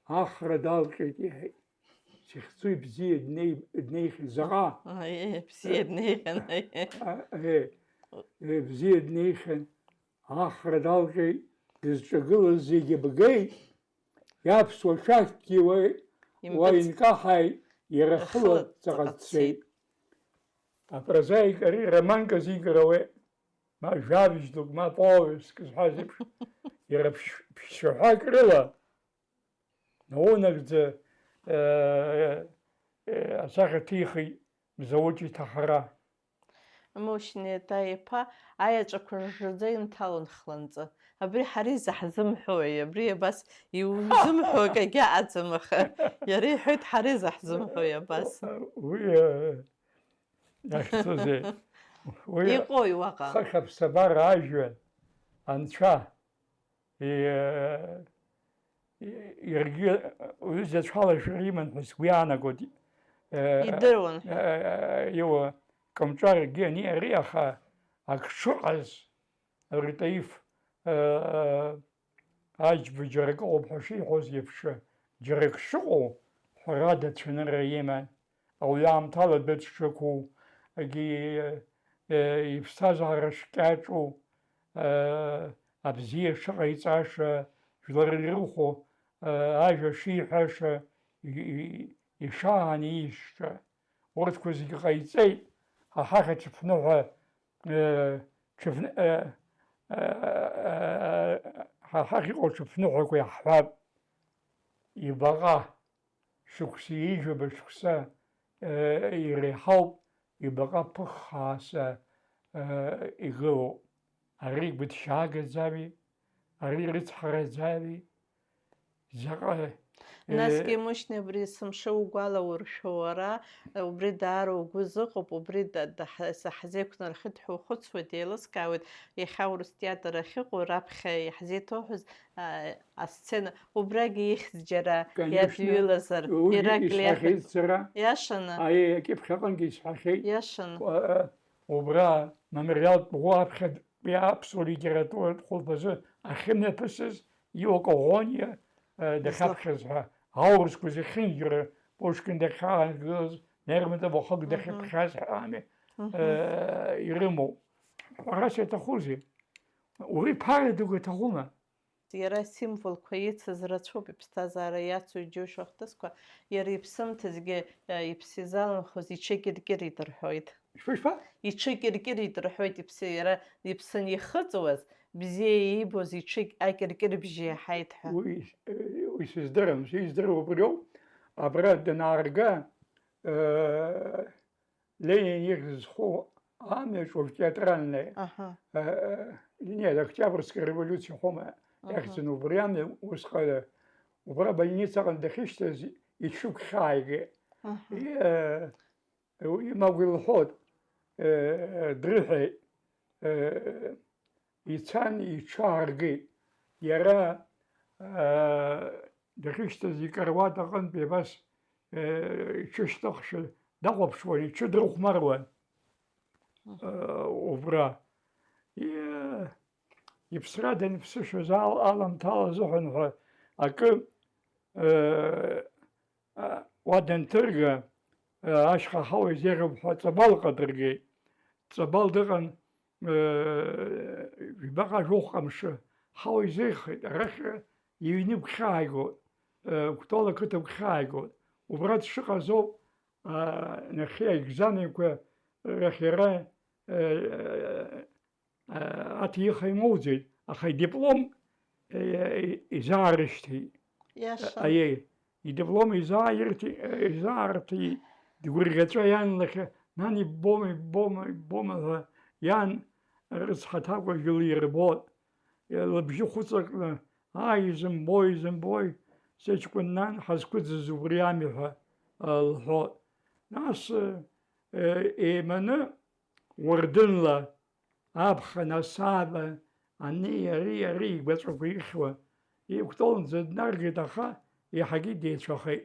ахра далҟьеит иҳәеит. Сихьӡои бзиа днеихьан, заҟа? Бзиа днеихьан. Бзиа днеихьан, ахра далҟьеит, дызҿагылаз зегьы бгеит, иаԥсуа шәақьгьы уа инкаҳаит, иара хыла ҵаҟа дцеит. Апрозаик ари романк азиграуеит, ма жәабжьдук, ма повестк зҳәаз еиԥш, иара ԥшьшьаҳәак рыла наунагӡа асахьа ҭихит Мзауҷ иҭахара. Мушьни Таиԥа аиаҵәақәа ржаӡа инҭалон хланҵы. Абри ҳара изаҳзымҳәои, абри абас иузымҳәо акагьы аӡам, аха иара иҳәоит ҳара изаҳзымҳәои абас. Уи иахьцозеи? Иҟои уаҟа? Хыхьаԥсабара ажәҩан, анцәа иаргьы ҩыза цәалашәара иман ҳәа сгәы иаанагоит. Идыруан. Иуа Камҿаргьы ани ари аха ак шыҟаз ари Таиф аџьба џьара акы ыҟоуп ҳәа шиҳәоз еиԥш, џьара ак шыҟоу ҳәарада цәанырра иман. Ауаҩы аамҭала дыцәҿақәоу, иԥсҭазаара шкьаҿу, абзиа шыҟаиҵаша, жәлар ирылху ажәа шиҳәаша, ишаан иишша, урҭқәа зегьы ҟаиҵеит. Ҳахаҟа ҽыԥныҳәа ҳахаҟ иҟоу ҽыԥныҳәақәа иаҳҳәап. Ибаҟа шықәса, ижәаба шықәса иреиҳауп, ибаҟа ԥыххааса игылоуп. Ари гәыҭшьаагаӡами, ари рыцҳараӡами, заҟа. Насгьы Мушьни абри сымшы угәалауршәо уара, убри даара угәы зыҟоуп, убри ҳзеиқәнархеит ҳәа ухәыцуеит, еилыскаауеит, иахьа Урыс театр ахьыҟоу раԥхьа иаҳзеиҭоуҳәаз асцена, убрагьы ихьӡ џьара иадҩылазар, Ираклиа. Иашаны? Акьыԥхьаҟынгьы исҳәахьеит. Иашаны. Убра мемориалтә ӷәы аԥсуа литературатә хәылԥазы ахьымҩаԥысыз Ио Коӷониа дахьаԥхьаз ҳәа, аурысқәа зехьынџьара Пушкин дахьаангылаз, Лермонтов ахык дахьыԥхьаз ҳәа ами ирымоуп. Ҳәарас иаҭахузеи? Уи ԥара дук иаҭахума? Иара символқәа ицыз рацәоуп, иԥсҭазаара иацу иџьоушьо ахҭысқәа, иара иԥсымҭазгьы иԥсы изалымхоз иҽыкьыркьырит рҳәоит. Иҽыкьыркьырит рҳәоит, иара иԥсы анихыҵуаз, бзиа иибоз акьыркьырбжьы иаҳаит ҳәа. Уи сыздырам, издыруа убриоуп. Абра данаарга Ленин ихьӡ зху амҩаҿ театральная. Нет, Октябрьская революция хәыма иахьӡын убри амҩа усҟан, убра больницаҟны дахьышьҭаз иҽыгәхьааигеит. Имагә илҳәот, дрыҳәеит, ицан иҽааргеит. Иара дахьышьҭаз икаруаҭ аҟынтәи абас иҽышьҭыхшәа дахәаԥшуан, иҽы дрыхәмаруан убра. Иԥсра даныԥсышаз аламҭала азыҳәан ҳәа акы уа данҭырга ашьха ҳауа изеиӷьуп ҳәа ҵабал ҟадыргеит. Ҵабал дыҟан ҩбаҟа жәохә мшы, ҳауа изеиӷьхеит, арахь иҩны гәхьааигоит, Кәтол ақыҭа гәхьааигоит. Убра дшыҟазоуп нахьхьи аекзаменқәа рахь иара аҭихра имоуӡеит, аха идиплом изаарышьҭит. Аиеи, идиплом изаарҭит, дгәырӷьаҵәа иан лахь, нан иббома ҳәа, иан рыцҳаҭақәа жәыла ирбот. Лыбжьы хәыҵакны, изымбои, сыҷкәын нан ҳазқәыӡыз убри ами ҳәа лҳәот. Нас еиманы уардынла аԥхын, асааба, ари игәаҵәақәа ихьуа, Кәтолнӡа днаргеит, аха иаҳагьы деицәахеит.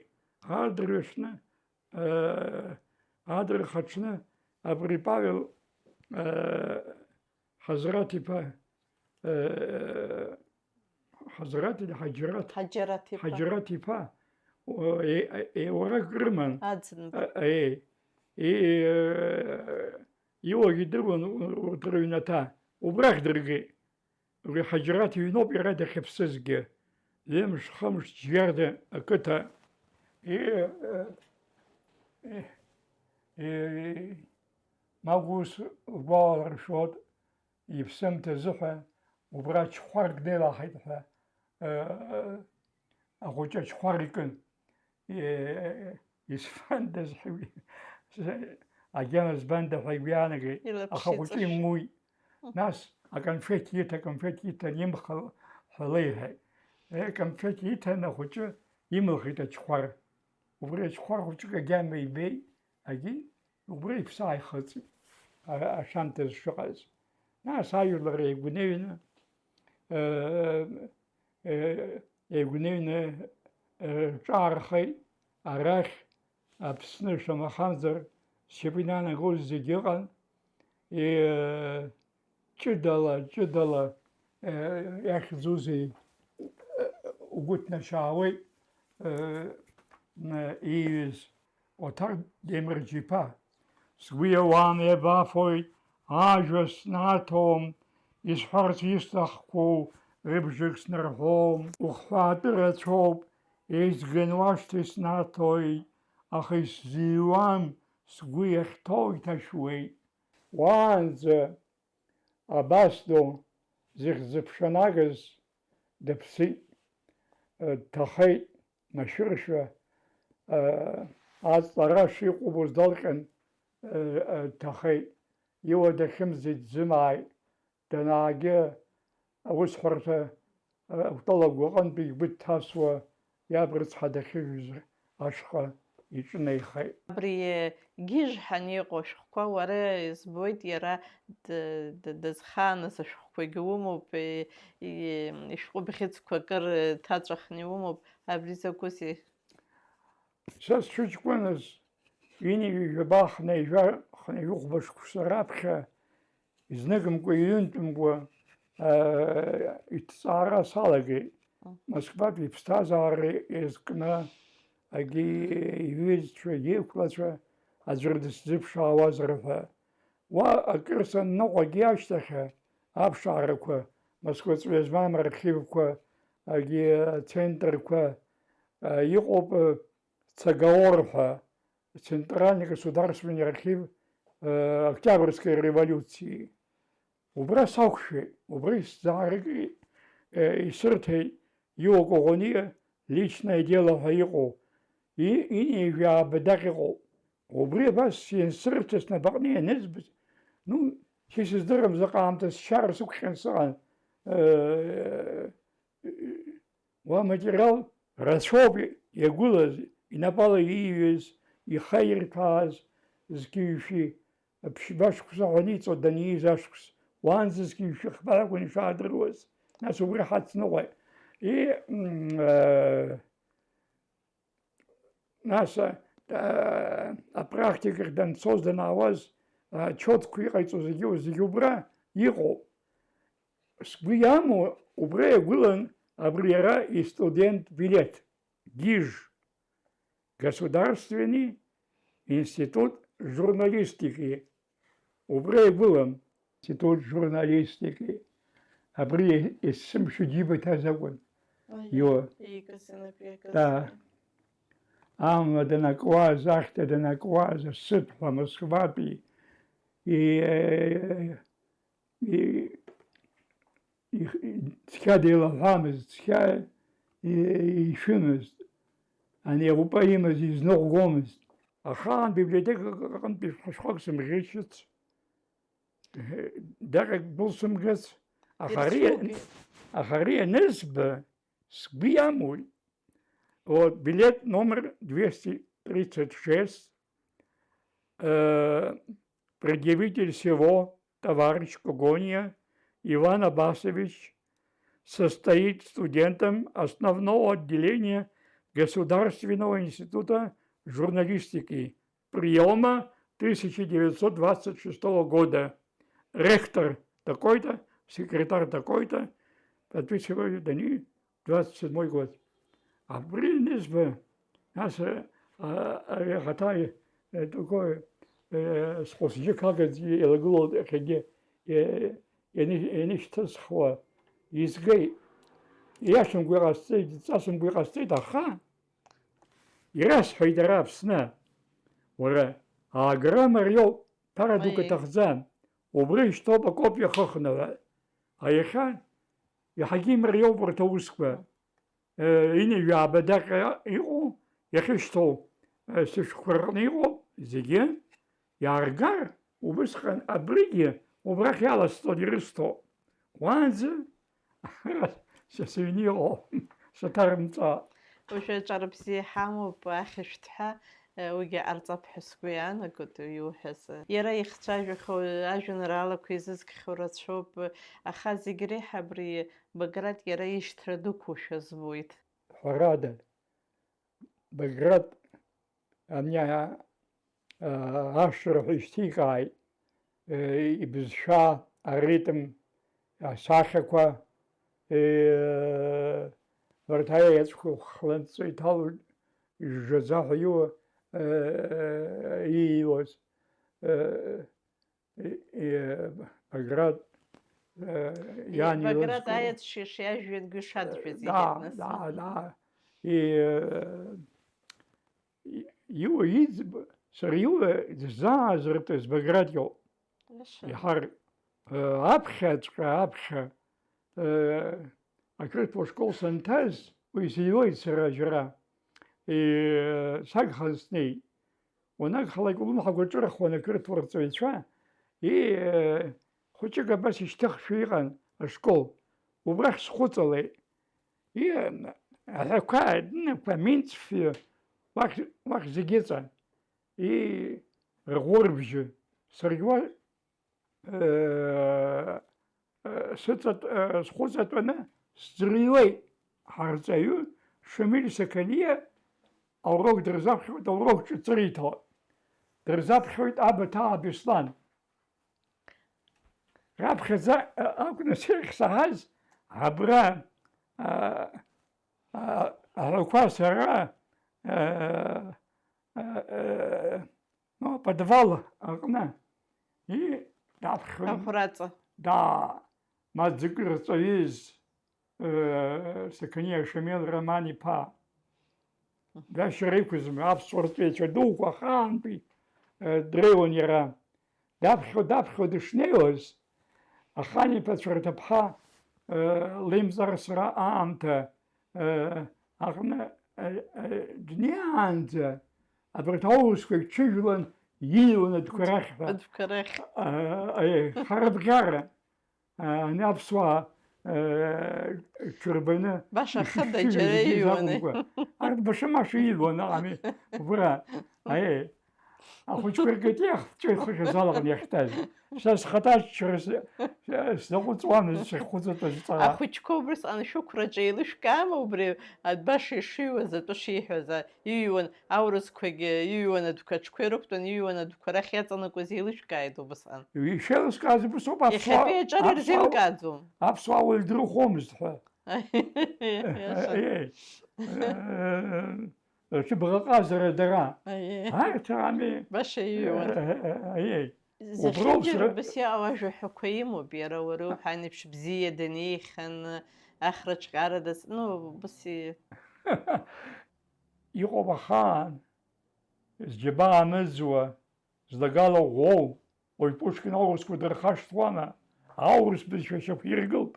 Адырхаҽны абри Павел Ҳазраҭ-иԥа, Ҳаџьараҭ-иԥа еиуарак рыман. Иуагьы дыруан урҭ рыҩнаҭа, убрахь дыргеит. Ҳаџьараҭ иҩноуп иара дахьыԥсызгьы. Ҩымш-хымш џьиарда ақыҭа Магус убаларшот ипсым тезыхэ убра чхварк делахайт хэ ахуча чхварикын исфандез хви агенс банда хайвянаги ахучи муй нас конфетита нимха халейхэ конфетита нахуча имлхита чхвар убра чхвар хуча гамей бей аги убра ипсай хати ашантез шугаз нас аюлар эгуневина эгуневина чархай арах абсны шамаханзар шебинана гулзигиран чудала яхзузи угутна шауи is отар демерджипа свиаван ебафой ажос натом is хартистахку рыбжикснерхом ухватерачоп is генваштис натой ахис зиуам свиехтой ташуей ванзе абасдо зихзепшанагас депси тахай маширша ацлараши кубуздалкен тахай يودخمزي زماي تناجي أوس حرته طلب وقن بيتاسوا يابرز حدا خيز أشقى يجني خي بري جيج حنيقوش خوا ورا زبويت يرا دزخانس شخوا جومو ب يشقو بخيت كوكر تاجخني ومو أبريزا كوسي ساس شوشكونس يني يباخ نيجا خنيوخ باش كسرابخه إذنكم كوينتم كو إتصارا سالجي Москва بيبستازاري إذكنا أجي يفيد شوية كلاسة أزرد الزبشة وزرفها وأكرسن نوع جياشتها أبشاركوا Москва سويزمان رخيبكوا أجي центркوا يقوب цагаорха Центральный государственный архив Октябрьской революции. Убра саукши, убра зарги и сыртей его когония личное дело хайго и не я бедариго. Убре бас син сыртес на барне незб. Ну, если здоров закамта шар сукшенсан ва материал расшоби ягулази и напало июз и хайртаз згивши башкус агоницо дани зашкус ванзскивши хбарагун шадрос нас убрахат снова и наша практика дан создана вас четко яйцо згибра его сгияму убре гулан абриера и студент билет гиж Государственный институт журналистики. Убрей был институт журналистики. Абри из Самшудиба Тазагон. Йо. Да. Ам Данаква, Захта Данаква, Сытва Москвапи. И Тхадила Фамес, Тхя и Шимес. Они рупаимы из Норгомес. А хан библиотека kan beschok sem richet. Derek bulsem gets. Ахария Несбе Сбиамуль. Вот билет номер 236. Предъявитель всего товарищ Когония Иван Абасович состоит студентом основного отделения Государственного института журналистики приема 1926 года. Ректор такой-то, секретарь такой-то, подписывают они 27 год. А принес бы нас хатай такой способ как это было где я не что схва изгей я сам гуарастей таха и раз хайдараб сна ура а граммар йо ԥара дук аҭахӡам, убри ишьҭоуп акопиа хыхны ҳәа. Иахьа иаҳагьы имариоуп урҭ аусқәа. Инажәаабадаҟьа иҟоу, иахьышьҭоу сышәҟәқәа рҟны иҟоуп, зегьы иааргар, убысҟан абригьы убрахь иаласҵон ирысҭо. Уаанӡа сыҩны иҟоуп, саҭарымҵаа. Уажәы аҿар бзиа ҳамоуп ахьышәҭҳәа, уигьы ҟарҵап ҳәа сгәы иаанагоит иуҳәаз. Иара ихцәажәахо ажәеинраалақәа изызкхьоу рацәоуп, аха зегь реиҳа абри Баграт иара ишьҭра дықәушәа збоит. Ҳәарада, Баграт ани ашырҳәа ишьҭикааит, ибызшәа, аритм, асахьақәа, урҭ аеҵәқәа хланҵы иҭалоит, ижжаӡа ҳәа ииуаз Баграт Баграт аеҵә шиажәҩангьы шаджәыз иҳәеит нас. Сара иуа дызаазыртыз Баграт иоуп. Иҳар аԥхьа ақырҭуа школ санҭаз, уи сиуеит сара џьара, сагхаз снеит. Уанагхалак улымҳақәа ҿырхуан ақырҭуа рҵаҩцәа, хәыҷык абас ишьҭыхшәа иҟан ашкол. Убрахь схәыҵалеит. Аҳәақәа, адинақәа, Минцфҩы, уахь зегьы ыҵан. Рӷәырбжьы. Саргьы схәыҵатәаны сӡырҩуеит. Ҳарҵаҩы Шамиль Сақаниа аурок дырзаԥхьоит, аурок ҿыҵриҭоит. Дырзаԥхьоит Абаҭаа Беслан. Раԥхьаӡа акәны сахьсаҳаз, абра аҳәақәа сара подвал аҟны даԥхьон. Ахәраҵа. Маӡак рҵаҩыз Сақаниа Шамил Роман-иԥа. Дашьара иқәызм, аԥсуа рҵаҩцәа дуқәа ахаантәи дреиуан иара. Даԥхьо дышнеиуаз, ахан-иԥацәа рҭыԥҳа лимҵарсра аамҭа аҟны днеиаанӡа абарҭ аусқәа ҽыжәлан ииуан адәқәа рахь ҳәа. Адәқәа рахь. Харабӷьара ани аԥсуаа ҽырбаны Баша хыда џьара ииуан. Арҭ башамаша ииуан ами убра. Ахәыҷқәа ргеит, ҵәеихышьа залаҟан иахьҭаз. Са схаҭаччара снаҟәыҵуамызт сахьхәыҵатәаз ҵара. Ахәыҷқәа убрысҟан шәықәраҿы еилышәкаама убри баша ишиуаз атәы шиҳәаз, иҩуан аурысқәагьы, иҩуан адәқәаҿқәа ирықәтәан, иҩуан адәқәа рахь иаҵанакуаз еилышәкааит убысҟан. Ишеилыскааз убасоуп Иахьатәи аҿар ирзеилкааӡом. аԥсуаа уаҩ дрыхәомызт ҳәа. Шыбӷаҟазара дара. Арҭ ами. Баша иҩуан. Зехьынџьара басиа ауажәаҳәақәа имоуп иара уара уҳәан еиԥш бзиа данеихан, ахраҿҟьара басиа. Иҟоуп ахаан, зџьаба амыӡуа, злагала ӷәӷәоу, уаҩ Пушкин аурысқәа дырхашҭуама, аурыс бызшәа шьақәиргылт,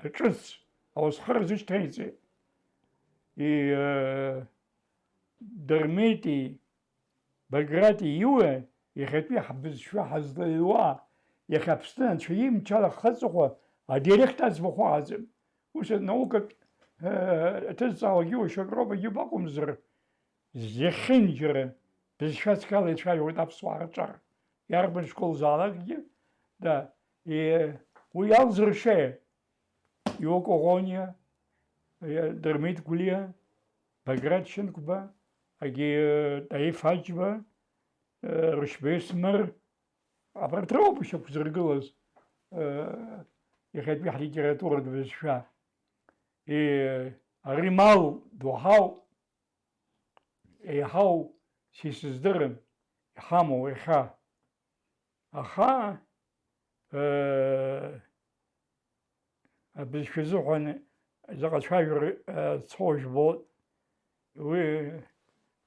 аҿыц, аусхыр зышьҭеиҵеит. Дырмити, Баграти иуа, иахьатәи ҳбызшәа ҳазлаҩуа, иахьа Аԥсны анцәа имчала хаҵахәа адиалект аӡбахә аҟаӡам. Ус наукатә аҭызҵаауагьы ушьакропагьы бакәымзар, зехьынџьара бызшәацк ала ицәажәоит аԥсуаа рҿар. Иарбан школзаалакгьы, уи алзыршеит. Иоко Ӷониа, Дырмит Гәлиа, Баграт Шьынқәба, Таиф Ҳаџьба, Рышьбеи Смыр, абарҭ роуп ишьақәзыргылаз иахьатәи ҳлитературатә бызшәа. Аримал доуҳау, еиҳау сисыздырам, иҳамоу иахьа. Аха абызшәа азыҳәан заҟа цәажәара цо жәбоит. Уи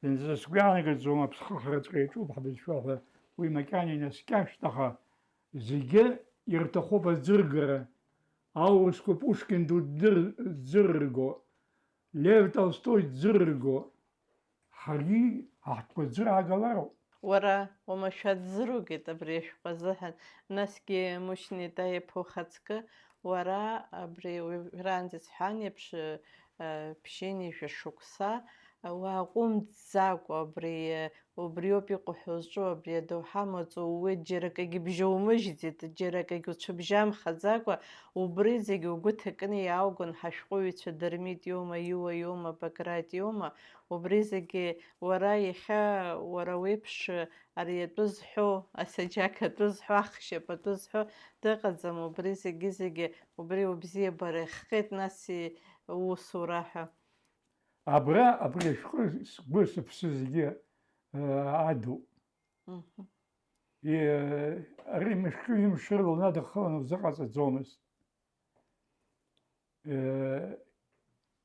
зынӡа сгәы иаанагаӡом, аԥсхыхраҵәҟьа иаҿуп ҳбызшәа ҳәа уи макьана инаскьашт, аха зегьы ирҭахуп аӡыргара. Аурысқәа Пушкин дӡырго, Лев Толстой дӡырго, ҳаргьы ҳаҳҭқәа ӡыраагалароуп. Уара уамашәа дзыругеит абри ашәҟәы азыҳәан, насгьы Мушьни-иԥа ухаҵкы, уара абри уажәраанӡа исҳәан еиԥш ԥшьынҩажәа шықәса уааҟәымҵӡакәа убриоуп иҟоу ҳәа узҿу, абри адоуҳа маҵ ууеит, џьара акагьы бжьаумыжьӡеит, џьара акагьы уцәыбжьамхаӡакәа, убри зегьы угәы ҭакны иааугон ҳашәҟәыҩҩцәа Дырмит иоума, Иуа иоума, Баграт иоума, убри зегьы уара иахьа уара уеиԥш ари атәы зҳәо, асаџьақ атәы зҳәо, ахшьап атәы зҳәо дыҟаӡам, убри зегьы убри убзиабара ихҟьеит, нас усура ҳәа. Абри ашәҟәы сгәы сыԥсы зегьы адуп. Ари мышкы имшырла унадахаланы узыҟаҵаӡомызт.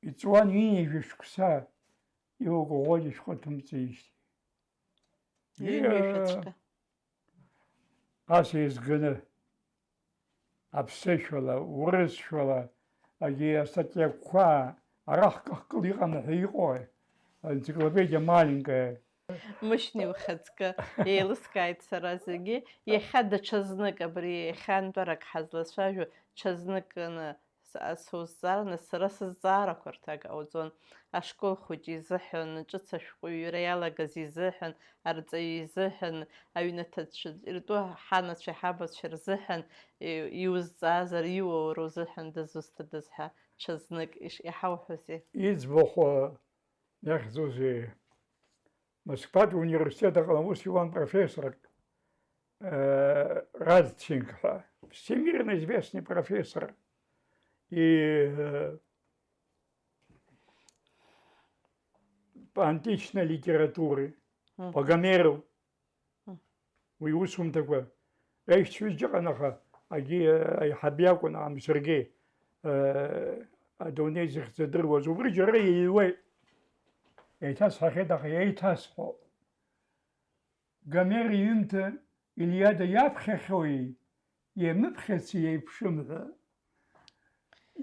Иҵуан ҩынҩажәа шықәса иугәыӷуа ишәҟәы ҭымҵеижьҭеи. Ас еизганы аԥсышәала, урысшәала, астатиақәа арахь кахкыл иҟаны ҳәа иҟои, энциклопедиа маленькая. Мушьни ухаҵкы еилыскааит сара зегьы, иахьа даҽазнык абри иахьантәарак ҳазлацәажәо ҽазныкны сузҵаараны сара сызҵаарақәа рҭак ауӡон, ашкол хәыҷ изыҳәан, ҿыц ашәҟәыҩҩра иалагаз изыҳәан, арҵаҩы изыҳәан, аҩнаҭацәа иртәу ҳанацәа ҳабацәа рзыҳәан, иузҵаазар иуаура узыҳәан дызусҭадаз ҳәа ҽазнык иҳауҳәозеи. Иӡбахә иахьӡузеи, Москватәи университет аҟны аус иуан профессорк Радченко, всемирно известный профессор. И по античной литературе, по Гомеру, уи усум такой, еихьчҩыџьаҟанаха агьи аиҳаб ам Сергеи адунеи зыхьӡадыруаз, убри џьара иҩуеит. Еиҭасҳәахьеит, аха еиҭасҳәоуп. Гомер иҩымҭа Илиада иаԥхьахьоуи, иамыԥхьаци еиԥшым ҳәа.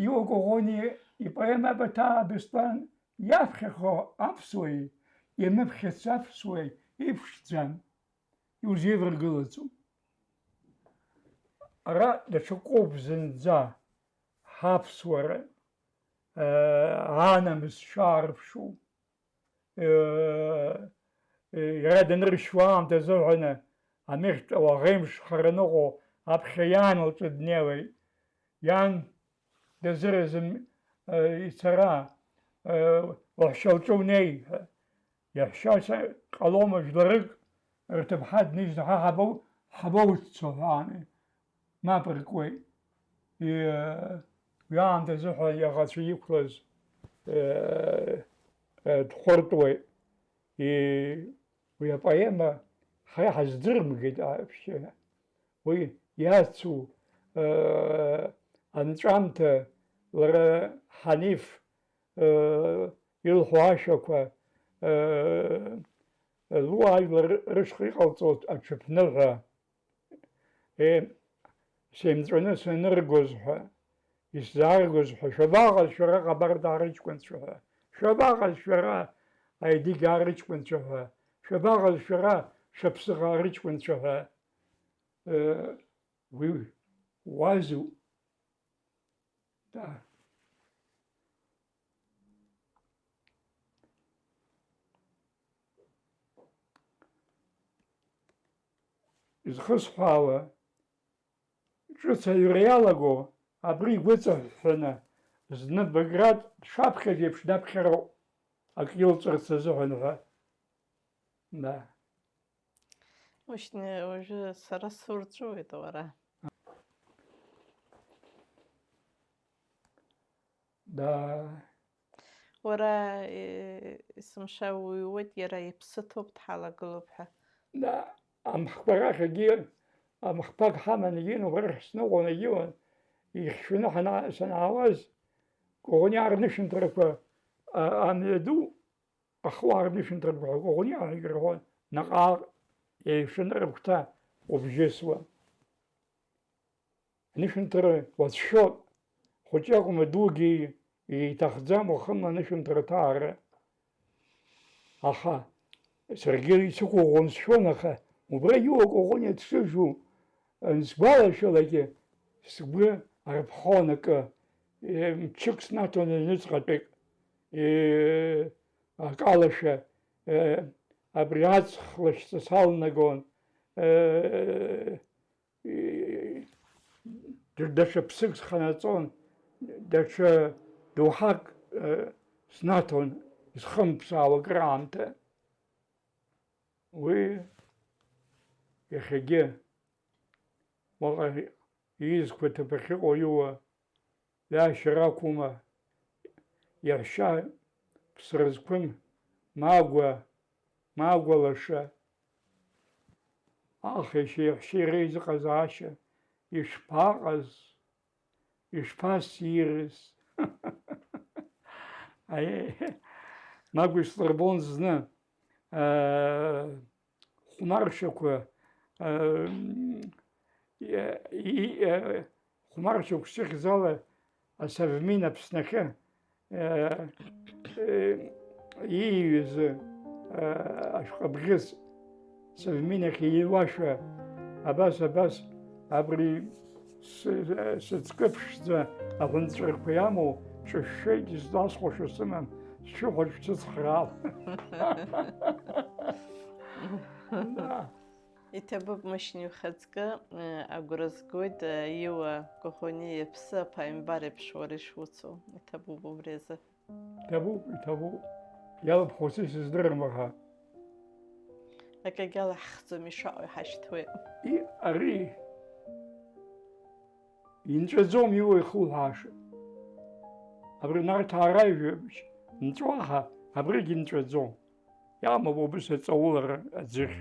Иуа Коӷониа ипоема Баҭаабыслан иаԥхьахо аԥсуеи, иамыԥхьац аԥсуеи еиԥшӡам, иузеиваргылаӡом. Ара даҽакоуп зынӡа ҳаԥсуара анамыс шаарԥшу. Иара даныршьуа аамҭа азыҳәаны амехтә ауаӷеимш хараныҟоу аԥхьа иан лҿы днеиуеит. Иан дазыразым ицара лаҳәшьа лҿы унеи ҳәа. Иаҳәшьа ҟалома жәларык рҭыԥҳа днижьны ҳабоуццо ҳәааны мап ркуеит. Уи аамҭа азыҳәан иаӷацәа иқәлаз дхәыртуеит. Уи апоема ҳаздырмгеит аԥшьа. Уи иацу анҵәамҭа лара Ҳаниф илҳәо ашәақәа луаажәлар рышҟа иҟалҵо аҽыԥныҳәа сеимҵәаны саныргоз ҳәа, исзааргоз ҳәа, шәабаҟаз шәара ҟабардаа рыҷкәынцәа ҳәа, шәабаҟаз шәара аедигаа рыҷкәынцәа ҳәа, шәабаҟаз шәара шәаԥсыҟаа рыҷкәынцәа ҳәа. Уи уазу. Да. Изхысҳәаауа, ҿыц аҩра иалаго, абри игәыҵаҳәҳәаны, зны Баграт дшаԥхьаз еиԥш даԥхьароуп, ак илҵырц азыҳәан ҳәа. Да. Мушьни, уажәы сара сурҵәуеит уара. Да. Уара есымша уиуеит, иара иԥсы ҭоуп дҳалагылоуп ҳәа. Да. Амхқәа рахь егьи, амхқәак ҳаманы егьин, убрахь сныҟәон егьиуан, ихьшәаны санаауаз, Коӷониаа рнышәынҭрақәа амҩаду, ахуаа рнышәынҭрақәа Коӷониаа ирҳәон, наҟааҟ еишаны рыгәҭа убжьысуа. Анышәынҭра уацәшәоит, хәыҷы акәым дугьы иҭахӡам уахынла анышәынҭра аҭаара. Аха саргьы исықәыӷәӷәон сшәон, аха убра иуакәыӷәон иацәыжу ансгәалашәалакгьы сгәы арԥхон акы, мчык снаҭон аҩныҵҟатәик, акалашәа, абри аҵх лашьца салнагон, даҽа ԥсык сханаҵон, даҽа доуҳак снаҭон исхымԥсаауа акраамҭа. Уи иахьагьы уаҟа изқәа ҭыԥахь ыҟоу иуа ҩашьара рақәума, иаҳәшьа ԥсра зқәым Магәа лаша, аха иаҳәшьа иреизыҟазаашьа ишԥаҟаз, ишԥассирыз. Магәа ислырбон зны хәмаршьақәа, хәмаршьақә сыхьӡала асовмин Аԥснахьы ииҩыз ашәҟәабӷьыц совмин ахь ииуашәа абас абри сыҵкы ԥшӡа аӷәынҵәрақәа иамоу ҿышәшәеит, изласхәашәа сымам, сшәыхәаҿ шәцыцхраап. Иҭабуп мышьни ухаҵкы, агәра згоит иуа Коӷониа иԥсы аԥааимбар еиԥш уара ишуцу. Иҭабуп убри азы. Иҭабуп. Иалԥхоуци сыздырам аха. Акагьы алаҳхӡом, ишаҟоу иҳашьҭуеит. Ари инҵәаӡом иуа ихуҳәааша. Абри нарҭаара ижәабжь нҵәо, аха абригьы нҵәаӡом. Иамоуп убыс аҵаулара аӡыхь.